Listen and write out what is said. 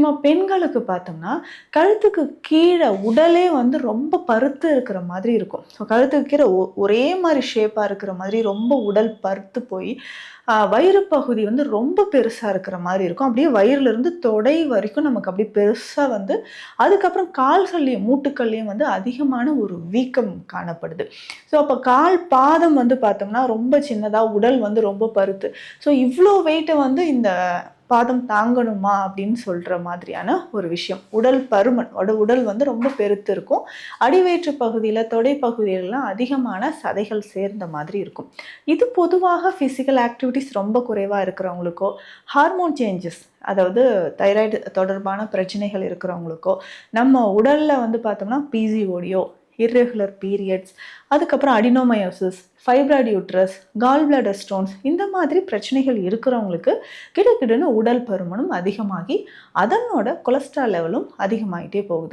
முக்கியமாக பெண்களுக்கு பார்த்தோம்னா கழுத்துக்கு கீழே உடலே வந்து ரொம்ப பருத்து இருக்கிற மாதிரி இருக்கும். ஸோ கழுத்துக்கு கீழே ஒரே மாதிரி ஷேப்பாக இருக்கிற மாதிரி ரொம்ப உடல் பருத்து போய் வயிறு பகுதி வந்து ரொம்ப பெருசாக இருக்கிற மாதிரி இருக்கும். அப்படியே வயிறுலேருந்து தொடை வரைக்கும் நமக்கு அப்படியே பெருசாக வந்து அதுக்கப்புறம் கால்கள்லையும் மூட்டுக்கள்லையும் வந்து அதிகமான ஒரு வீக்கம் காணப்படுது. ஸோ அப்போ கால் பாதம் வந்து பார்த்தோம்னா ரொம்ப சின்னதாக உடல் வந்து ரொம்ப பருத்து. ஸோ இவ்வளோ வெயிட்டை வந்து இந்த பாதம் தாங்கணுமா அப்படின்னு சொல்கிற மாதிரியான ஒரு விஷயம். உடல் பருமன் உடல் வந்து ரொம்ப பெருத்து இருக்கும். அடிவயிற்று பகுதியில் தொடை பகுதியிலலாம் அதிகமான சதைகள் சேர்ந்த மாதிரி இருக்கும். இது பொதுவாக ஃபிசிக்கல் ஆக்டிவிட்டிஸ் ரொம்ப குறைவாக இருக்கிறவங்களுக்கோ, ஹார்மோன் சேஞ்சஸ் அதாவது தைராய்டு தொடர்பான பிரச்சனைகள் இருக்கிறவங்களுக்கோ, நம்ம உடலில் வந்து பார்த்தோம்னா பிசிஓடியோ, இர்ரெகுலர் பீரியட்ஸ், அதுக்கப்புறம் adenomyosis, fibroid uterus, gall bladder stones இந்த மாதிரி பிரச்சனைகள் இருக்கிறவங்களுக்கு கிடுகிடுன்னு உடல் பருமனும் அதிகமாகி அதனோட கொலஸ்ட்ரால் லெவலும் அதிகமாகிட்டே போகுது.